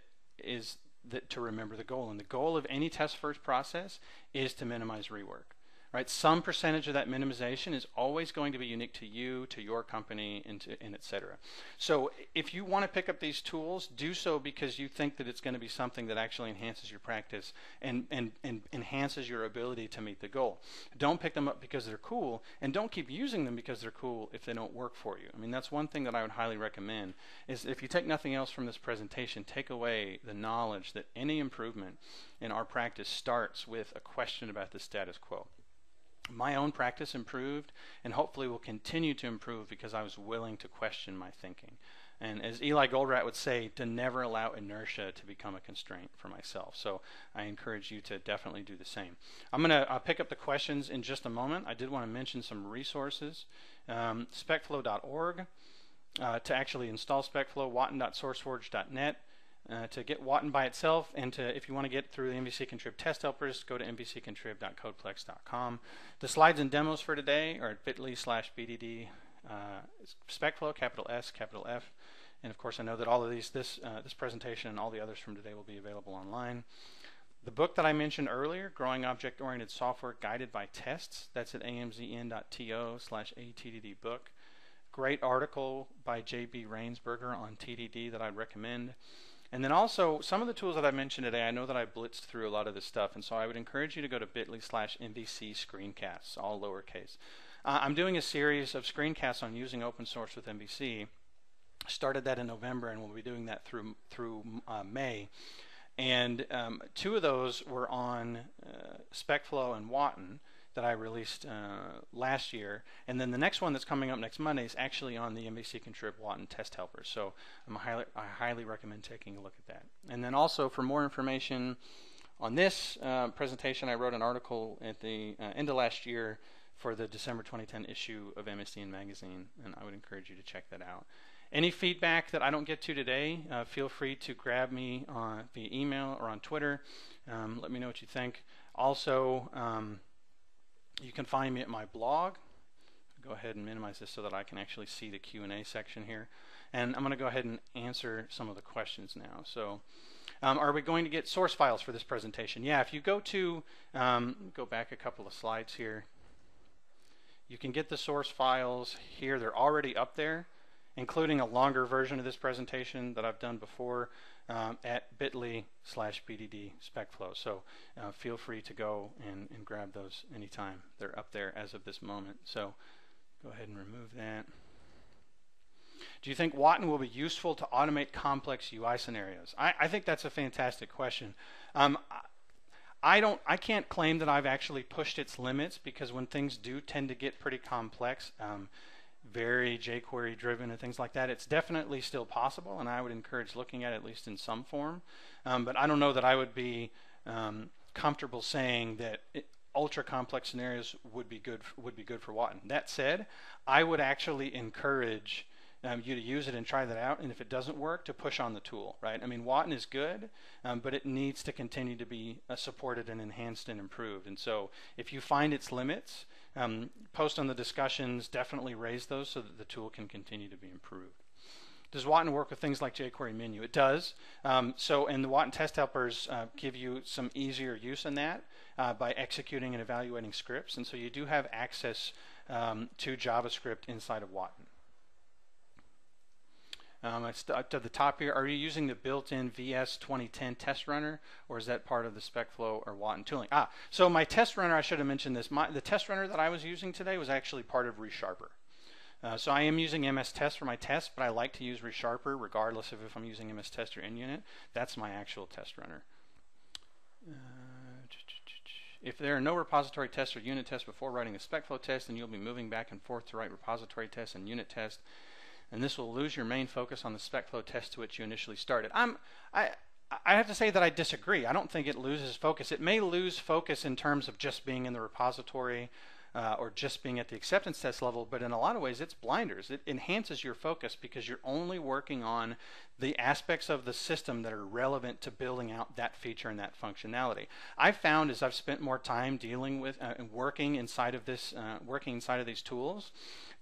to remember the goal. And the goal of any test-first process is to minimize rework, right? Some percentage of that minimization is always going to be unique to you, to your company, and et cetera. So if you want to pick up these tools, do so because you think that it's going to be something that actually enhances your practice and enhances your ability to meet the goal. Don't pick them up because they're cool, and don't keep using them because they're cool if they don't work for you. I mean, that's one thing that I would highly recommend, is if you take nothing else from this presentation, take away the knowledge that any improvement in our practice starts with a question about the status quo. My own practice improved and hopefully will continue to improve because I was willing to question my thinking. And as Eli Goldratt would say, to never allow inertia to become a constraint for myself. So I encourage you to definitely do the same. I'm going to pick up the questions in just a moment. I did want to mention some resources. Specflow.org to actually install Specflow, Watton.sourceforge.net. To get Watton by itself, and to, if you want to get through the mvccontrib test helpers, go to mvccontrib.codeplex.com. The slides and demos for today are at bit.ly/bdd Specflow, capital S, capital F. And of course, I know that all of these, this presentation and all the others from today will be available online. The book that I mentioned earlier, Growing Object-Oriented Software Guided by Tests, that's at amzn.to/attdd book. Great article by J.B. Rainsberger on TDD that I'd recommend. And then also, some of the tools that I mentioned today, I know that I blitzed through a lot of this stuff, and so I would encourage you to go to bit.ly/MVC screencasts, all lowercase. I'm doing a series of screencasts on using open source with MVC. Started that in November, and we'll be doing that through May. And two of those were on Specflow and Watton that I released last year, and then the next one that's coming up next Monday is actually on the mvccontrib Watton test helpers. So I highly recommend taking a look at that. And then also, for more information on this presentation, I wrote an article at the end of last year for the December 2010 issue of MSDN Magazine, and I would encourage you to check that out. Any feedback that I don't get to today, feel free to grab me via email or on Twitter. Let me know what you think. Also, you can find me at my blog. Go ahead and minimize this so that I can actually see the Q&A section here. And I'm going to go ahead and answer some of the questions now. So, are we going to get source files for this presentation? Yeah, if you go to, go back a couple of slides here, you can get the source files here. They're already up there, including a longer version of this presentation that I've done before at bit.ly/bdd Specflow. So feel free to go and grab those anytime. They're up there as of this moment. So go ahead and remove that. Do you think Watton will be useful to automate complex UI scenarios? I think that's a fantastic question. I can't claim that I've actually pushed its limits, because when things do tend to get pretty complex, very jQuery driven and things like that, it's definitely still possible, and I would encourage looking at least in some form. But I don't know that I would be comfortable saying that ultra complex scenarios would be good for Watton. That said, I would actually encourage you to use it and try that out, and if it doesn't work, to push on the tool, right? I mean, Watton is good, but it needs to continue to be supported and enhanced and improved. And so if you find its limits, post on the discussions, definitely raise those so that the tool can continue to be improved. Does Watton work with things like jQuery menu? It does. And the Watton test helpers give you some easier use in that by executing and evaluating scripts. And so you do have access to JavaScript inside of Watton. It's up to the top here. Are you using the built-in VS 2010 test runner, or is that part of the Specflow or Watton tooling? So my test runner, I should have mentioned this. The test runner that I was using today was actually part of ReSharper. So I am using MS Test for my tests, but I like to use ReSharper regardless of if I'm using MS Test or NUnit. That's my actual test runner. If there are no repository tests or unit tests before writing a Specflow test, then you'll be moving back and forth to write repository tests and unit tests, and this will lose your main focus on the Specflow test to which you initially started. I have to say that I disagree. I don't think it loses focus. It may lose focus in terms of just being in the repository or just being at the acceptance test level, but in a lot of ways it's blinders. It enhances your focus because you're only working on the aspects of the system that are relevant to building out that feature and that functionality. I've found, as I've spent more time dealing with and working inside of this, these tools,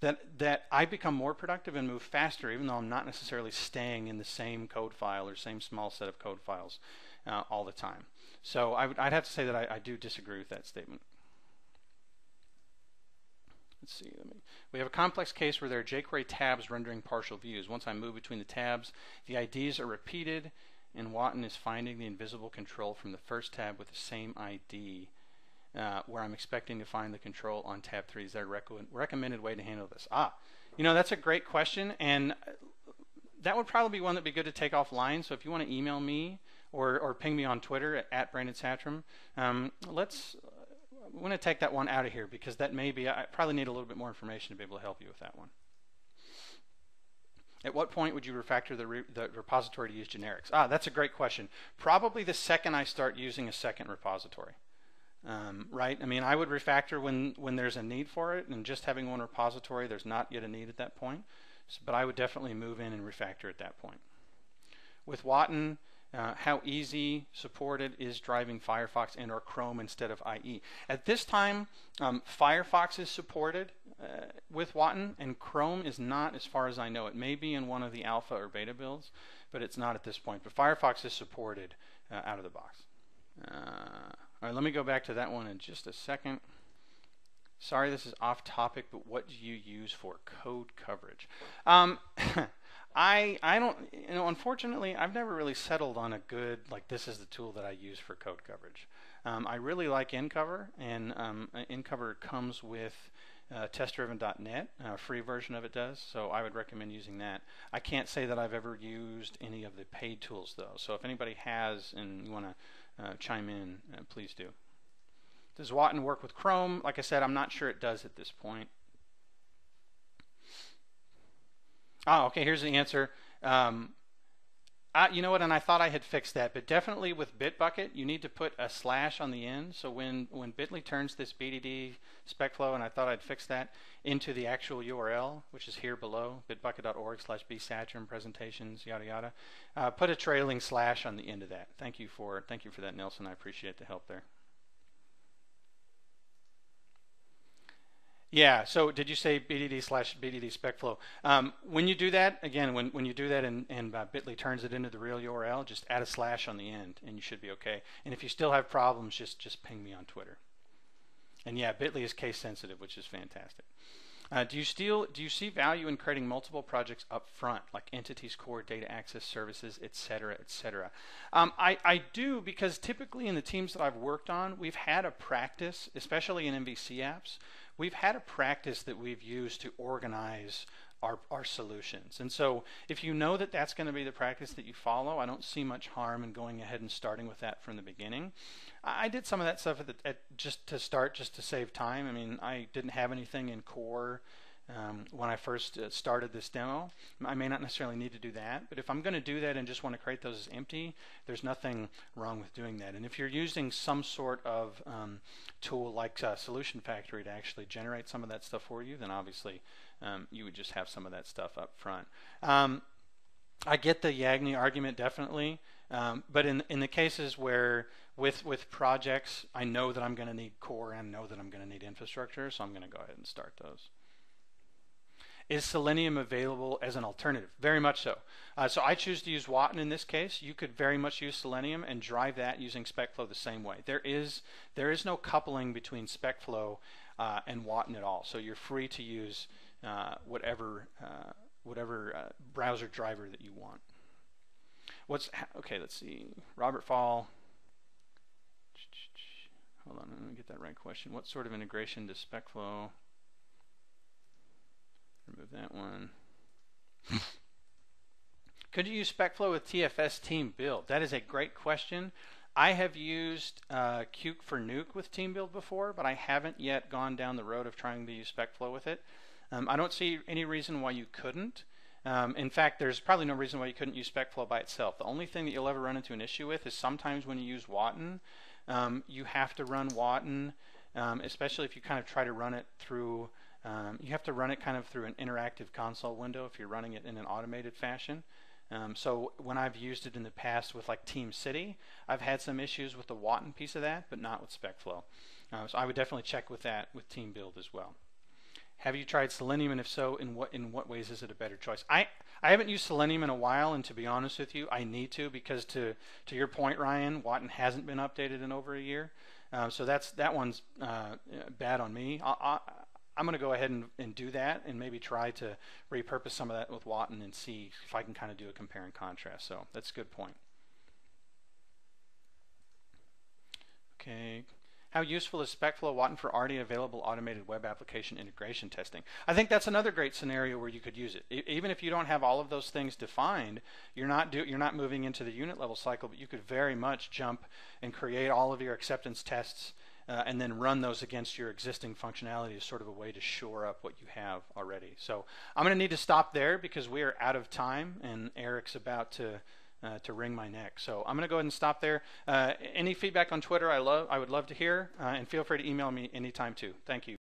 that I become more productive and move faster, even though I'm not necessarily staying in the same code file or same small set of code files all the time. So I'd have to say that I do disagree with that statement. let's see. We have a complex case where there are jQuery tabs rendering partial views. Once I move between the tabs, the IDs are repeated, and Watton is finding the invisible control from the first tab with the same ID, where I'm expecting to find the control on tab 3. Is there a recommended way to handle this? That's a great question, and that would probably be one that'd be good to take offline. So if you want to email me or ping me on Twitter at @BrandonSatrom, I'm going to take that one out of here because that may be, I probably need a little bit more information to be able to help you with that one. At what point would you refactor the repository to use generics? That's a great question. Probably the second I start using a second repository. Right? I mean, I would refactor when there's a need for it, and just having one repository, there's not yet a need at that point. But I would definitely move in and refactor at that point. With Watton, how easy supported is driving Firefox and or Chrome instead of IE? At this time, Firefox is supported with Watton, and Chrome is not, as far as I know. It may be in one of the alpha or beta builds, but it's not at this point. But Firefox is supported out of the box. All right, let me go back to that one in just a second. Sorry, this is off topic, but what do you use for code coverage? I don't, unfortunately, I've never really settled on a good, like, this is the tool that I use for code coverage. I really like nCover, and nCover comes with testdriven.net, a free version of it does, so I would recommend using that. I can't say that I've ever used any of the paid tools, though, so if anybody has and you want to chime in, please do. Does Watton work with Chrome? Like I said, I'm not sure it does at this point. Okay, here's the answer. You know what, and I thought I had fixed that, but definitely with Bitbucket, you need to put a slash on the end. So when Bitly turns this BDD spec flow, and I thought I'd fix that, into the actual URL, which is here below, bitbucket.org/bsatrom presentations, yada yada, put a trailing slash on the end of that. Thank you for that, Nelson. I appreciate the help there. Yeah, so did you say BDD/BDD spec flow? When you do that, again, when you do that and Bitly turns it into the real URL, just add a slash on the end and you should be okay. And if you still have problems, just ping me on Twitter. And yeah, Bitly is case sensitive, which is fantastic. Do you see value in creating multiple projects up front, like entities, core, data access services, etc., etc.? I do, because typically in the teams that I've worked on, we've had a practice, especially in MVC apps, we've had a practice that we've used to organize our solutions. And so if you know that that's going to be the practice that you follow, I don't see much harm in going ahead and starting with that from the beginning. I did some of that stuff just to save time. I mean, I didn't have anything in core when I first started this demo. I may not necessarily need to do that, but if I'm going to do that and just want to create those as empty, there's nothing wrong with doing that. And if you're using some sort of tool like Solution Factory to actually generate some of that stuff for you, then obviously you would just have some of that stuff up front. I get the Yagni argument, definitely, but in the cases where with projects, I know that I'm going to need core and know that I'm going to need infrastructure, so I'm going to go ahead and start those. Is Selenium available as an alternative? Very much so. So I choose to use Watton in this case. You could very much use Selenium and drive that using SpecFlow the same way. There is no coupling between SpecFlow and Watton at all. So you're free to use whatever browser driver that you want. Okay, let's see. Robert Fall. Hold on, let me get that right question. What sort of integration does SpecFlow? Remove that one. Could you use SpecFlow with TFS team build? That is a great question. I have used Qt for Nuke with team build before, but I haven't yet gone down the road of trying to use SpecFlow with it. I don't see any reason why you couldn't. In fact, there's probably no reason why you couldn't use SpecFlow by itself. The only thing that you'll ever run into an issue with is sometimes when you use Watton, you have to run Watton, especially if you kind of try to run it through you have to run it kind of through an interactive console window if you're running it in an automated fashion. So when I've used it in the past with like Team City, I've had some issues with the Watton piece of that, but not with SpecFlow. So I would definitely check with that with Team Build as well. Have you tried Selenium, and if so, in what ways is it a better choice? I haven't used Selenium in a while, and to be honest with you, I need to, because to your point, Ryan, Watton hasn't been updated in over a year. So that one's bad on me. I'm going to go ahead and do that and maybe try to repurpose some of that with Watton and see if I can kind of do a compare and contrast. So that's a good point. Okay. How useful is SpecFlow Watton for already available automated web application integration testing? I think that's another great scenario where you could use it. Even if you don't have all of those things defined, you're not moving into the unit level cycle, but you could very much jump and create all of your acceptance tests and then run those against your existing functionality as sort of a way to shore up what you have already. So I'm going to need to stop there because we are out of time and Eric's about to wring my neck. So I'm going to go ahead and stop there. Any feedback on Twitter I would love to hear, and feel free to email me anytime too. Thank you.